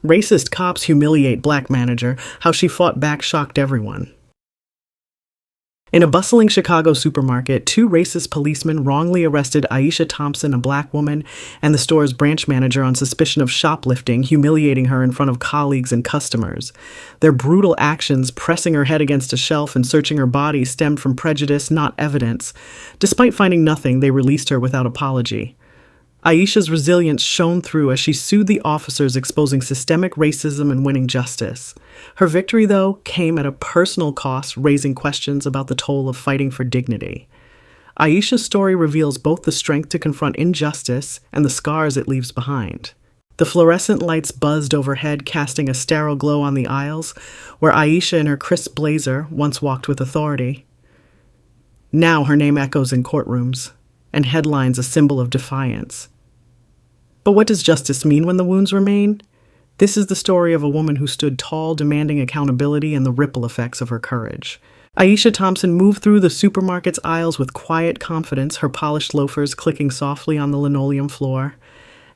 Racist cops humiliate black manager. How she fought back shocked everyone. In a bustling Chicago supermarket, two racist policemen wrongly arrested Aisha Thompson, a black woman, and the store's branch manager on suspicion of shoplifting, humiliating her in front of colleagues and customers. Their brutal actions, pressing her head against a shelf and searching her body, stemmed from prejudice, not evidence. Despite finding nothing, they released her without apology. Aisha's resilience shone through as she sued the officers, exposing systemic racism and winning justice. Her victory, though, came at a personal cost, raising questions about the toll of fighting for dignity. Aisha's story reveals both the strength to confront injustice and the scars it leaves behind. The fluorescent lights buzzed overhead, casting a sterile glow on the aisles, where Aisha in her crisp blazer once walked with authority. Now her name echoes in courtrooms, and headlines a symbol of defiance. But what does justice mean when the wounds remain? This is the story of a woman who stood tall, demanding accountability and the ripple effects of her courage. Aisha Thompson moved through the supermarket's aisles with quiet confidence, her polished loafers clicking softly on the linoleum floor.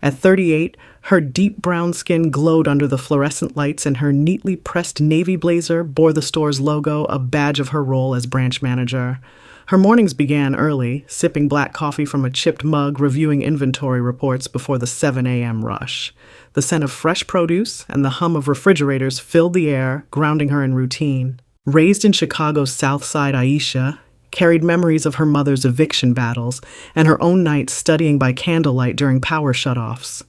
At 38, her deep brown skin glowed under the fluorescent lights, and her neatly pressed navy blazer bore the store's logo, a badge of her role as branch manager. Her mornings began early, sipping black coffee from a chipped mug, reviewing inventory reports before the 7 a.m. rush. The scent of fresh produce and the hum of refrigerators filled the air, grounding her in routine. Raised in Chicago's South Side, Aisha carried memories of her mother's eviction battles and her own nights studying by candlelight during power shutoffs.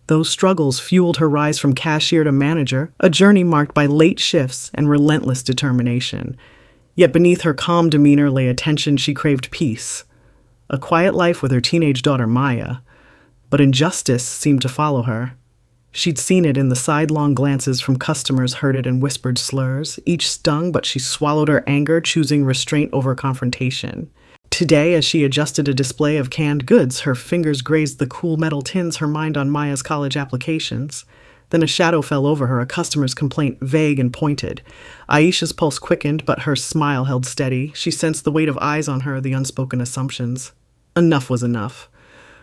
Those struggles fueled her rise from cashier to manager, a journey marked by late shifts and relentless determination. Yet beneath her calm demeanor lay a tension she craved: peace. A quiet life with her teenage daughter Maya. But injustice seemed to follow her. She'd seen it in the sidelong glances from customers herded in whispered slurs. Each stung, but she swallowed her anger, choosing restraint over confrontation. Today, as she adjusted a display of canned goods, her fingers grazed the cool metal tins, her mind on Maya's college applications. Then a shadow fell over her, a customer's complaint, vague and pointed. Aisha's pulse quickened, but her smile held steady. She sensed the weight of eyes on her, the unspoken assumptions. Enough was enough.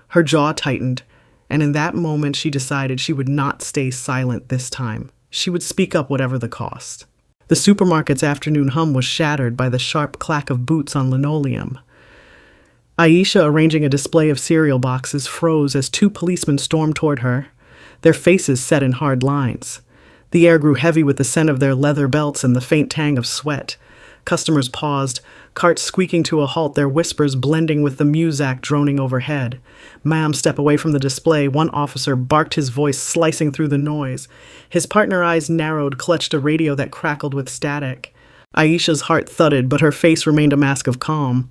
Her jaw tightened, and in that moment she decided she would not stay silent this time. She would speak up whatever the cost. The supermarket's afternoon hum was shattered by the sharp clack of boots on linoleum. Aisha, arranging a display of cereal boxes, froze as two policemen stormed toward her, their faces set in hard lines. The air grew heavy with the scent of their leather belts and the faint tang of sweat. Customers paused, carts squeaking to a halt, their whispers blending with the muzak droning overhead. "Ma'am, step away from the display," one officer barked, his voice slicing through the noise. His partner's eyes narrowed, clutched a radio that crackled with static. Aisha's heart thudded, but her face remained a mask of calm.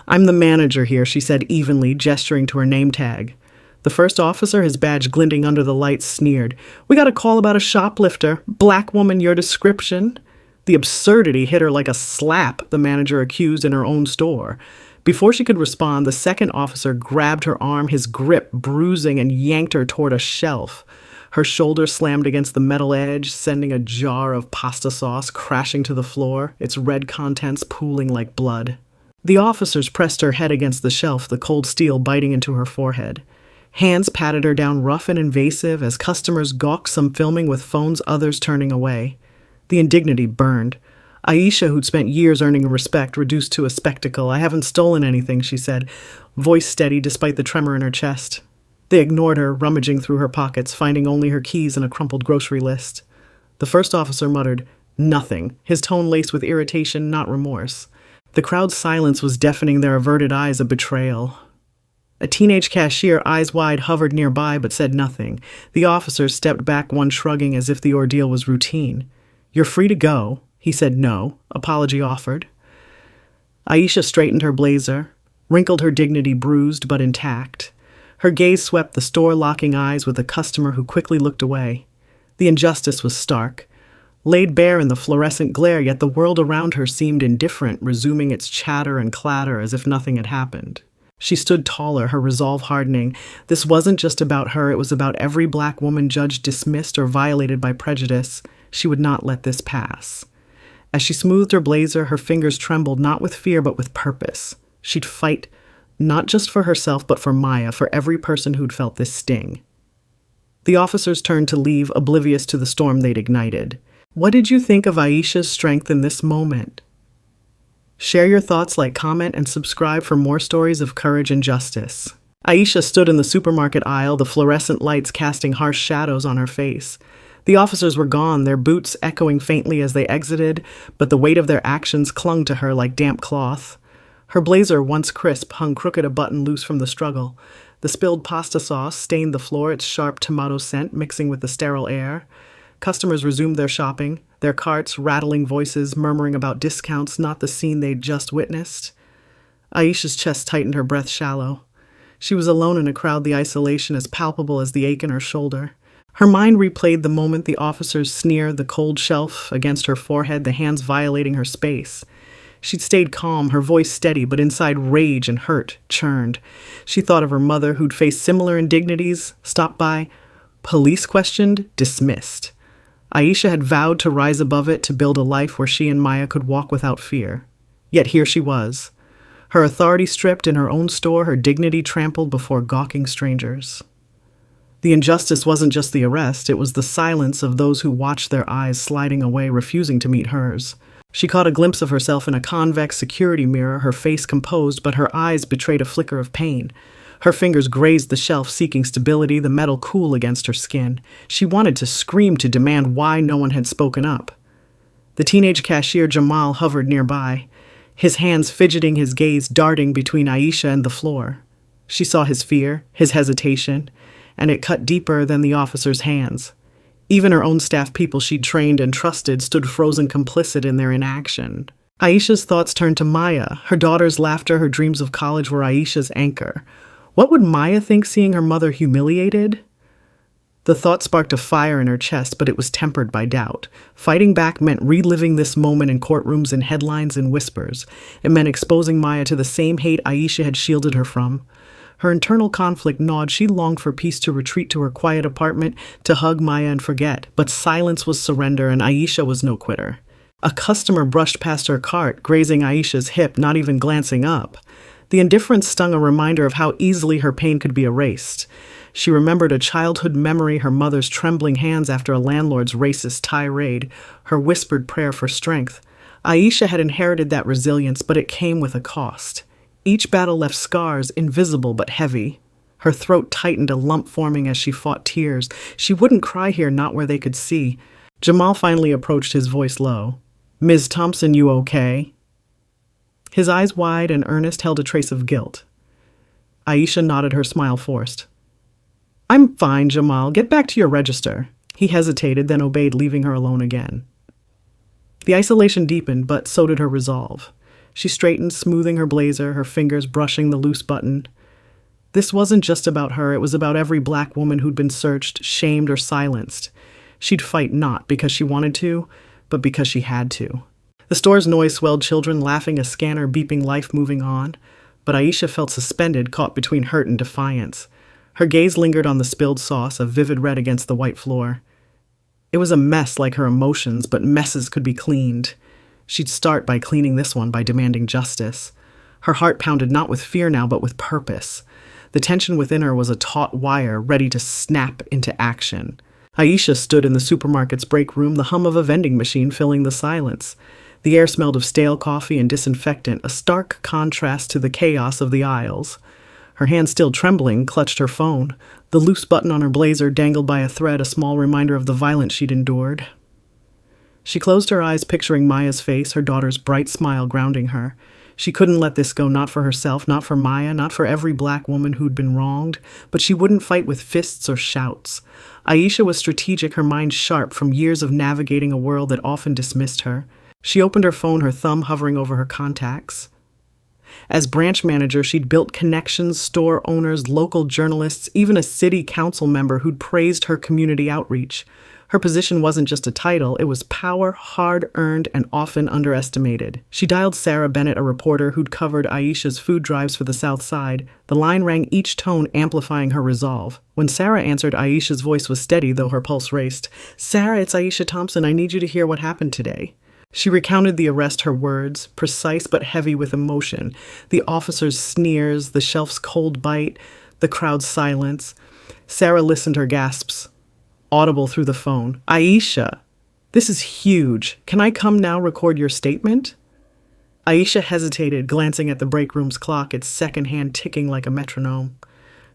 "I'm the manager here," she said evenly, gesturing to her name tag. The first officer, his badge glinting under the lights, sneered. "We got a call about a shoplifter. Blackwoman, your description." The absurdity hit her like a slap, the manager accused in her own store. Before she could respond, the second officer grabbed her arm, his grip bruising, and yanked her toward a shelf. Her shoulder slammed against the metal edge, sending a jar of pasta sauce crashing to the floor, its red contents pooling like blood. The officers pressed her head against the shelf, the cold steel biting into her forehead. Hands patted her down, rough and invasive, as customers gawked, some filming with phones, others turning away. The indignity burned. Aisha, who'd spent years earning respect, reduced to a spectacle. "I haven't stolen anything," she said, voice steady despite the tremor in her chest. They ignored her, rummaging through her pockets, finding only her keys and a crumpled grocery list. The first officer muttered, "Nothing," his tone laced with irritation, not remorse. The crowd's silence was deafening, their averted eyes a betrayal. A teenage cashier, eyes wide, hovered nearby but said nothing. The officer stepped back, one shrugging as if the ordeal was routine. "You're free to go." He said no. Apology offered. Aisha straightened her blazer, wrinkled her dignity bruised but intact. Her gaze swept the store-locking eyes with a customer who quickly looked away. The injustice was stark, laid bare in the fluorescent glare, yet the world around her seemed indifferent, resuming its chatter and clatter as if nothing had happened. She stood taller, her resolve hardening. This wasn't just about her, it was about every black woman judged, dismissed, or violated by prejudice. She would not let this pass. As she smoothed her blazer, her fingers trembled, not with fear but with purpose. She'd fight, not just for herself but for Maya, for every person who'd felt this sting. The officers turned to leave, oblivious to the storm they'd ignited. What did you think of Aisha's strength in this moment? Share your thoughts, like, comment, and subscribe for more stories of courage and justice. Aisha stood in the supermarket aisle, the fluorescent lights casting harsh shadows on her face. The officers were gone, their boots echoing faintly as they exited, but the weight of their actions clung to her like damp cloth. Her blazer, once crisp, hung crooked, a button loose from the struggle. The spilled pasta sauce stained the floor, its sharp tomato scent mixing with the sterile air. Customers resumed their shopping, their carts, rattling voices murmuring about discounts, not the scene they'd just witnessed. Aisha's chest tightened, her breath shallow. She was alone in a crowd, the isolation as palpable as the ache in her shoulder. Her mind replayed the moment the officers sneered, the cold shelf against her forehead, the hands violating her space. She'd stayed calm, her voice steady, but inside rage and hurt churned. She thought of her mother, who'd faced similar indignities, stopped by, police questioned, dismissed. Aisha had vowed to rise above it, to build a life where she and Maya could walk without fear. Yet here she was. Her authority stripped in her own store, her dignity trampled before gawking strangers. The injustice wasn't just the arrest, it was the silence of those who watched, their eyes sliding away, refusing to meet hers. She caught a glimpse of herself in a convex security mirror, her face composed, but her eyes betrayed a flicker of pain. Her fingers grazed the shelf, seeking stability, the metal cool against her skin. She wanted to scream, to demand why no one had spoken up. The teenage cashier Jamal hovered nearby, his hands fidgeting, his gaze darting between Aisha and the floor. She saw his fear, his hesitation, and it cut deeper than the officer's hands. Even her own staff, people she'd trained and trusted, stood frozen, complicit in their inaction. Aisha's thoughts turned to Maya. Her daughter's laughter, her dreams of college were Aisha's anchor. What would Maya think seeing her mother humiliated? The thought sparked a fire in her chest, but it was tempered by doubt. Fighting back meant reliving this moment in courtrooms, in headlines, and whispers. It meant exposing Maya to the same hate Aisha had shielded her from. Her internal conflict gnawed. She longed for peace, to retreat to her quiet apartment, to hug Maya and forget. But silence was surrender, and Aisha was no quitter. A customer brushed past her cart, grazing Aisha's hip, not even glancing up. The indifference stung, a reminder of how easily her pain could be erased. She remembered a childhood memory, her mother's trembling hands after a landlord's racist tirade, her whispered prayer for strength. Aisha had inherited that resilience, but it came with a cost. Each battle left scars, invisible but heavy. Her throat tightened, a lump forming as she fought tears. She wouldn't cry here, not where they could see. Jamal finally approached, his voice low. "Ms. Thompson, you okay?" His eyes wide and earnest held a trace of guilt. Aisha nodded, her smile forced. "I'm fine, Jamal. Get back to your register." He hesitated, then obeyed, leaving her alone again. The isolation deepened, but so did her resolve. She straightened, smoothing her blazer, her fingers brushing the loose button. This wasn't just about her, it was about every black woman who'd been searched, shamed, or silenced. She'd fight not because she wanted to, but because she had to. The store's noise swelled, children laughing, a scanner beeping, life moving on. But Aisha felt suspended, caught between hurt and defiance. Her gaze lingered on the spilled sauce, a vivid red against the white floor. It was a mess like her emotions, but messes could be cleaned. She'd start by cleaning this one, by demanding justice. Her heart pounded not with fear now, but with purpose. The tension within her was a taut wire, ready to snap into action. Aisha stood in the supermarket's break room, the hum of a vending machine filling the silence. The air smelled of stale coffee and disinfectant, a stark contrast to the chaos of the aisles. Her hand still trembling, clutched her phone. The loose button on her blazer dangled by a thread, a small reminder of the violence she'd endured. She closed her eyes, picturing Maya's face, her daughter's bright smile grounding her. She couldn't let this go, not for herself, not for Maya, not for every black woman who'd been wronged, but she wouldn't fight with fists or shouts. Aisha was strategic, her mind sharp from years of navigating a world that often dismissed her. She opened her phone, her thumb hovering over her contacts. As branch manager, she'd built connections, store owners, local journalists, even a city council member who'd praised her community outreach. Her position wasn't just a title, it was power, hard-earned and often underestimated. She dialed Sarah Bennett, a reporter who'd covered Aisha's food drives for the South Side. The line rang, each tone amplifying her resolve. When Sarah answered, Aisha's voice was steady, though her pulse raced. "Sarah, it's Aisha Thompson. I need you to hear what happened today." She recounted the arrest, her words, precise but heavy with emotion. The officer's sneers, the shelf's cold bite, the crowd's silence. Sarah listened, her gasps audible through the phone. Aisha, this is huge. Can I come now record your statement? Aisha hesitated, glancing at the break room's clock, its second hand ticking like a metronome.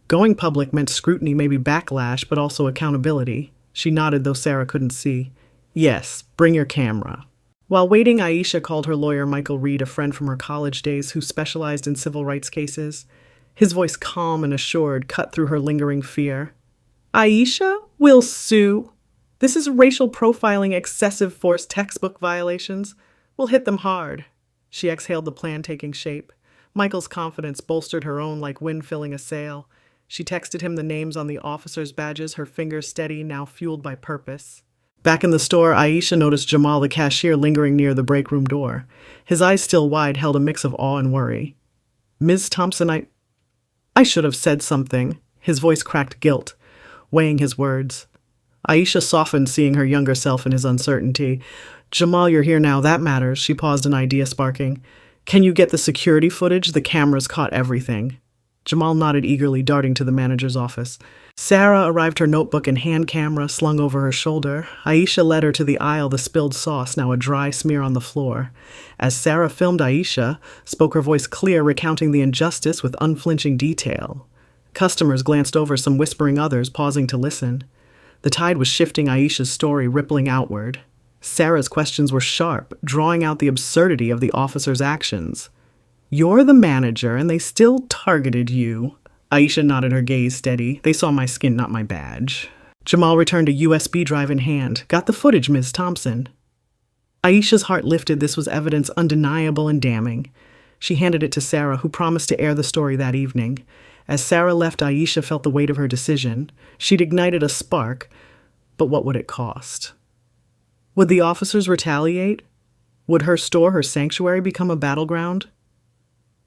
Going public meant scrutiny, maybe backlash, but also accountability. She nodded, though Sarah couldn't see. Yes, bring your camera. While waiting, Aisha called her lawyer, Michael Reed, a friend from her college days who specialized in civil rights cases. His voice, calm and assured, cut through her lingering fear. Aisha, we'll sue. This is racial profiling, excessive force textbook violations. We'll hit them hard. She exhaled, the plan taking shape. Michael's confidence bolstered her own like wind filling a sail. She texted him the names on the officers' badges, her fingers steady, now fueled by purpose. Back in the store, Aisha noticed Jamal, the cashier, lingering near the break room door. His eyes, still wide, held a mix of awe and worry. Ms. Thompson, I should have said something. His voice cracked guilt, weighing his words. Aisha softened, seeing her younger self in his uncertainty. Jamal, you're here now. That matters. She paused, an idea sparking. Can you get the security footage? The cameras caught everything. Jamal nodded eagerly, darting to the manager's office. Sarah arrived, her notebook and hand camera slung over her shoulder. Aisha led her to the aisle, the spilled sauce now a dry smear on the floor. As Sarah filmed, Aisha spoke, her voice clear, recounting the injustice with unflinching detail. Customers glanced over, some whispering, others pausing to listen. The tide was shifting, Aisha's story rippling outward. Sarah's questions were sharp, drawing out the absurdity of the officer's actions. You're the manager, and they still targeted you. Aisha nodded, her gaze steady. They saw my skin, not my badge. Jamal returned a USB drive in hand. Got the footage, Ms. Thompson. Aisha's heart lifted. This was evidence undeniable and damning. She handed it to Sarah, who promised to air the story that evening. As Sarah left, Aisha felt the weight of her decision. She'd ignited a spark, but what would it cost? Would the officers retaliate? Would her store, her sanctuary, become a battleground?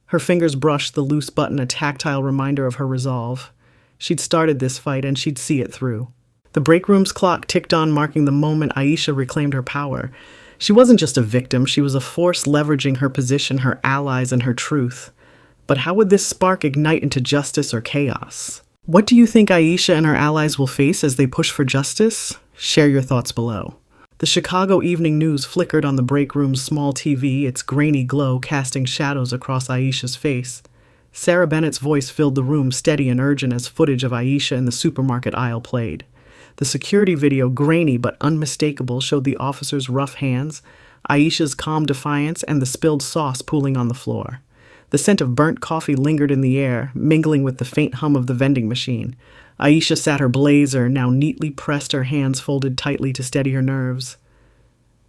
Her fingers brushed the loose button, a tactile reminder of her resolve. She'd started this fight, and she'd see it through. The break room's clock ticked on, marking the moment Aisha reclaimed her power. She wasn't just a victim, she was a force leveraging her position, her allies, and her truth. But how would this spark ignite into justice or chaos? What do you think Aisha and her allies will face as they push for justice? Share your thoughts below. The Chicago Evening News flickered on the break room's small TV, its grainy glow casting shadows across Aisha's face. Sarah Bennett's voice filled the room, steady and urgent, as footage of Aisha in the supermarket aisle played. The security video, grainy but unmistakable, showed the officer's rough hands, Aisha's calm defiance, and the spilled sauce pooling on the floor. The scent of burnt coffee lingered in the air, mingling with the faint hum of the vending machine. Aisha sat, her blazer now neatly pressed, her hands folded tightly to steady her nerves.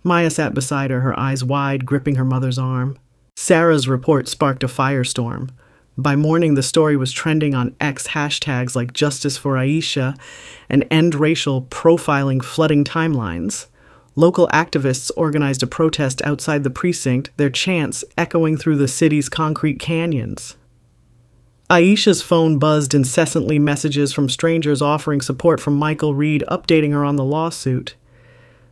Maya sat beside her, her eyes wide, gripping her mother's arm. Sarah's report sparked a firestorm. By morning, the story was trending on X, hashtags like Justice for Aisha and End Racial Profiling flooding timelines. Local activists organized a protest outside the precinct, their chants echoing through the city's concrete canyons. Aisha's phone buzzed incessantly, messages from strangers offering support, from Michael Reed updating her on the lawsuit.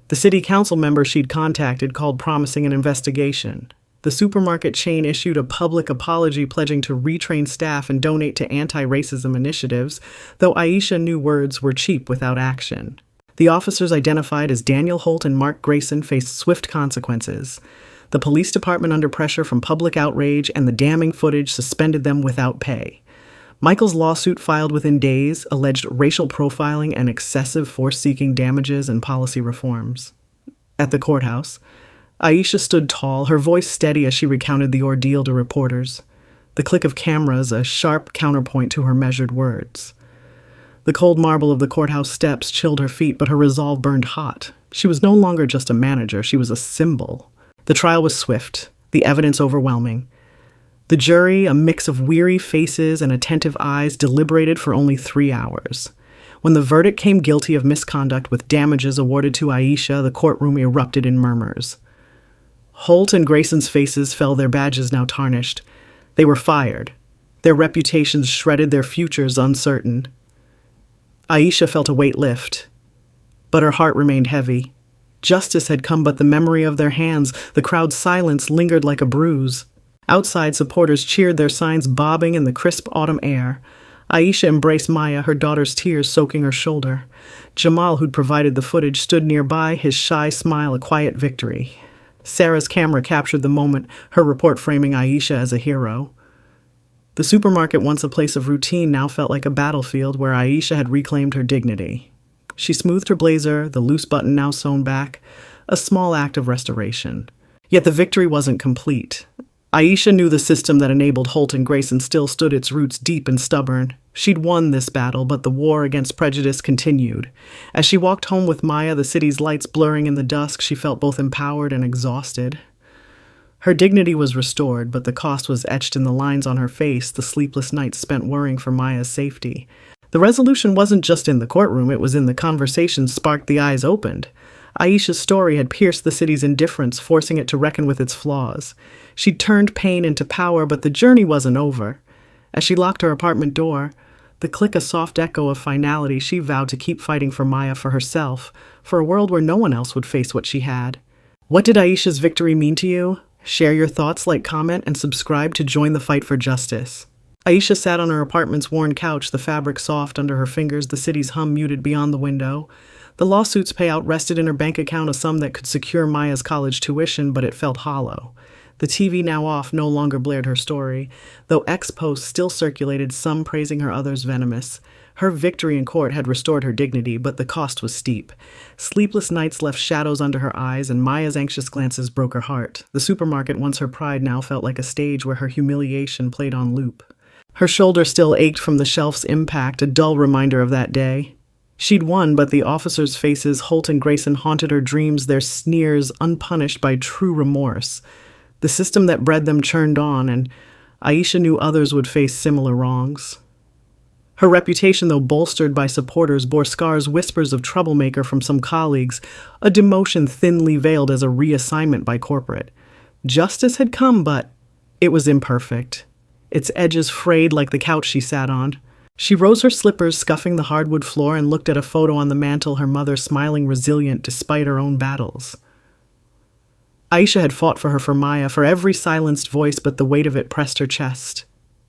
The city council member she'd contacted called, promising an investigation. The supermarket chain issued a public apology, pledging to retrain staff and donate to anti-racism initiatives, though Aisha knew words were cheap without action. The officers, identified as Daniel Holt and Mark Grayson, faced swift consequences. The police department, under pressure from public outrage and the damning footage, suspended them without pay. Michael's lawsuit, filed within days, alleged racial profiling and excessive force-seeking damages and policy reforms. At the courthouse, Aisha stood tall, her voice steady as she recounted the ordeal to reporters. The click of cameras, a sharp counterpoint to her measured words. The cold marble of the courthouse steps chilled her feet, but her resolve burned hot. She was no longer just a manager, she was a symbol. The trial was swift, the evidence overwhelming. The jury, a mix of weary faces and attentive eyes, deliberated for only 3 hours. When the verdict came guilty of misconduct with damages awarded to Aisha, the courtroom erupted in murmurs. Holt and Grayson's faces fell, their badges now tarnished. They were fired, their reputations shredded, their futures uncertain. Aisha felt a weight lift, but her heart remained heavy. Justice had come, but the memory of their hands, the crowd's silence, lingered like a bruise. Outside, supporters cheered, their signs bobbing in the crisp autumn air. Aisha embraced Maya, her daughter's tears soaking her shoulder. Jamal, who'd provided the footage, stood nearby, his shy smile a quiet victory. Sarah's camera captured the moment, her report framing Aisha as a hero. The supermarket, once a place of routine, now felt like a battlefield where Aisha had reclaimed her dignity. She smoothed her blazer, the loose button now sewn back, a small act of restoration. Yet the victory wasn't complete. Aisha knew the system that enabled Holt and Grayson still stood its roots deep and stubborn. She'd won this battle, but the war against prejudice continued. As she walked home with Maya, the city's lights blurring in the dusk, she felt both empowered and exhausted. Her dignity was restored, but the cost was etched in the lines on her face, the sleepless nights spent worrying for Maya's safety. The resolution wasn't just in the courtroom, it was in the conversations sparked the eyes opened. Aisha's story had pierced the city's indifference, forcing it to reckon with its flaws. She'd turned pain into power, but the journey wasn't over. As she locked her apartment door, the click a soft echo of finality, she vowed to keep fighting for Maya, for herself, for a world where no one else would face what she had. What did Aisha's victory mean to you? Share your thoughts, like, comment, and subscribe to join the fight for justice. Aisha sat on her apartment's worn couch, the fabric soft under her fingers, the city's hum muted beyond the window. The lawsuit's payout rested in her bank account, a sum that could secure Maya's college tuition, but it felt hollow. The TV, now off, no longer blared her story, though ex-posts still circulated, some praising her, others venomous. Her victory in court had restored her dignity, but the cost was steep. Sleepless nights left shadows under her eyes, and Maya's anxious glances broke her heart. The supermarket, once her pride, now felt like a stage where her humiliation played on loop. Her shoulder still ached from the shelf's impact, a dull reminder of that day. She'd won, but the officers' faces, Holt and Grayson, haunted her dreams, their sneers unpunished by true remorse. The system that bred them churned on, and Aisha knew others would face similar wrongs. Her reputation, though bolstered by supporters, bore scars, whispers of troublemaker from some colleagues, a demotion thinly veiled as a reassignment by corporate. Justice had come, but it was imperfect. Its edges frayed like the couch she sat on. She rose her slippers, scuffing the hardwood floor, and looked at a photo on the mantel, her mother smiling resilient despite her own battles. Aisha had fought for Maya, for every silenced voice, but the weight of it pressed her chest.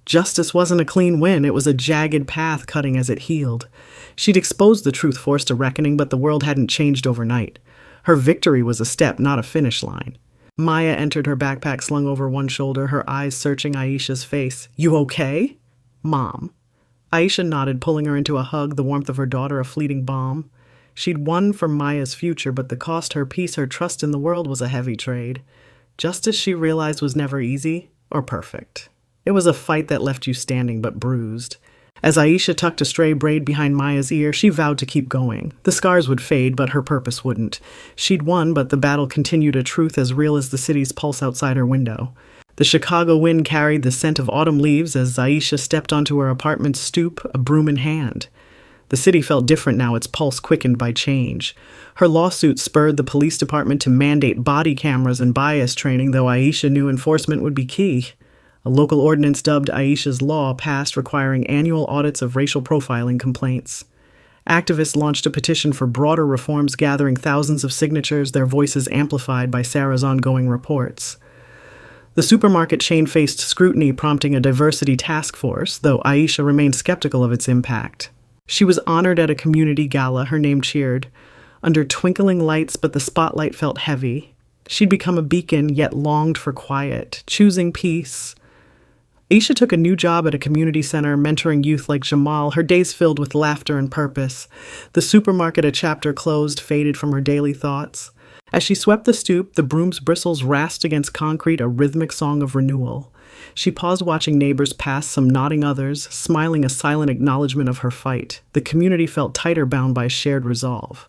Justice wasn't a clean win, it was a jagged path cutting as it healed. She'd exposed the truth, forced a reckoning, but the world hadn't changed overnight. Her victory was a step, not a finish line. Maya entered, her backpack slung over one shoulder, her eyes searching Aisha's face. "You okay?" "Mom." Aisha nodded, pulling her into a hug, the warmth of her daughter a fleeting balm. She'd won for Maya's future, but the cost, her peace, her trust in the world, was a heavy trade. Justice, she realized, was never easy or perfect. It was a fight that left you standing but bruised. As Aisha tucked a stray braid behind Maya's ear, she vowed to keep going. The scars would fade, but her purpose wouldn't. She'd won, but the battle continued, a truth as real as the city's pulse outside her window. The Chicago wind carried the scent of autumn leaves as Aisha stepped onto her apartment's stoop, a broom in hand. The city felt different now, its pulse quickened by change. Her lawsuit spurred the police department to mandate body cameras and bias training, though Aisha knew enforcement would be key. A local ordinance dubbed Aisha's Law passed, requiring annual audits of racial profiling complaints. Activists launched a petition for broader reforms, gathering thousands of signatures, their voices amplified by Sarah's ongoing reports. The supermarket chain faced scrutiny, prompting a diversity task force, though Aisha remained skeptical of its impact. She was honored at a community gala, her name cheered, under twinkling lights, but the spotlight felt heavy. She'd become a beacon, yet longed for quiet, choosing peace. Aisha took a new job at a community center, mentoring youth like Jamal, her days filled with laughter and purpose. The supermarket, a chapter closed, faded from her daily thoughts. As she swept the stoop, the broom's bristles rasped against concrete, a rhythmic song of renewal. She paused, watching neighbors pass, some nodding, others smiling, a silent acknowledgement of her fight. The community felt tighter, bound by shared resolve.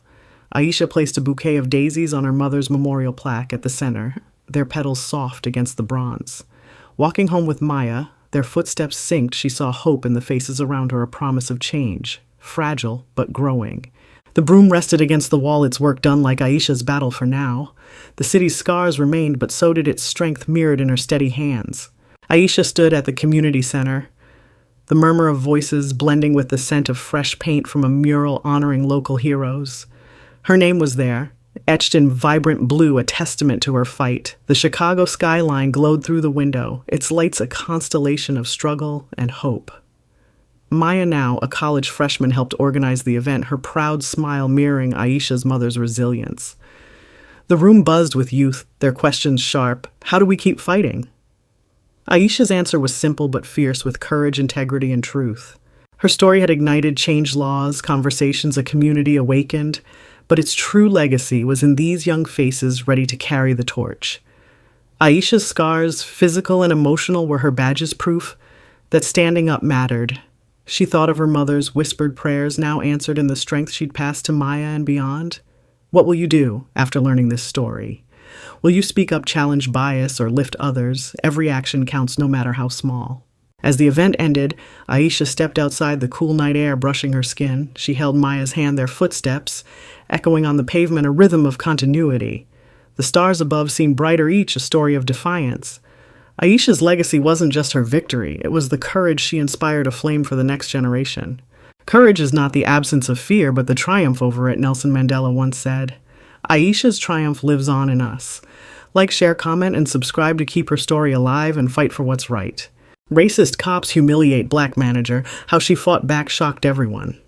Aisha placed a bouquet of daisies on her mother's memorial plaque at the center, their petals soft against the bronze. Walking home with Maya, their footsteps synced, she saw hope in the faces around her, a promise of change, fragile but growing. The broom rested against the wall, its work done, like Aisha's battle for now. The city's scars remained, but so did its strength, mirrored in her steady hands. Aisha stood at the community center, the murmur of voices blending with the scent of fresh paint from a mural honoring local heroes. Her name was there, etched in vibrant blue, a testament to her fight. The Chicago skyline glowed through the window, its lights a constellation of struggle and hope. Maya, now a college freshman, helped organize the event, her proud smile mirroring Aisha's mother's resilience. The room buzzed with youth, their questions sharp. How do we keep fighting? Aisha's answer was simple but fierce, with courage, integrity, and truth. Her story had ignited change laws, conversations, a community awakened, but its true legacy was in these young faces ready to carry the torch. Aisha's scars, physical and emotional, were her badges, proof that standing up mattered. She thought of her mother's whispered prayers, now answered in the strength she'd passed to Maya and beyond. What will you do after learning this story? Will you speak up, challenge bias, or lift others? Every action counts, no matter how small. As the event ended, Aisha stepped outside the cool night air, brushing her skin. She held Maya's hand, their footsteps echoing on the pavement, a rhythm of continuity. The stars above seemed brighter, each a story of defiance. Aisha's legacy wasn't just her victory, it was the courage she inspired, a flame for the next generation. Courage is not the absence of fear, but the triumph over it, Nelson Mandela once said. Aisha's triumph lives on in us. Like, share, comment, and subscribe to keep her story alive and fight for what's right. Racist cops humiliate black manager, how she fought back shocked everyone.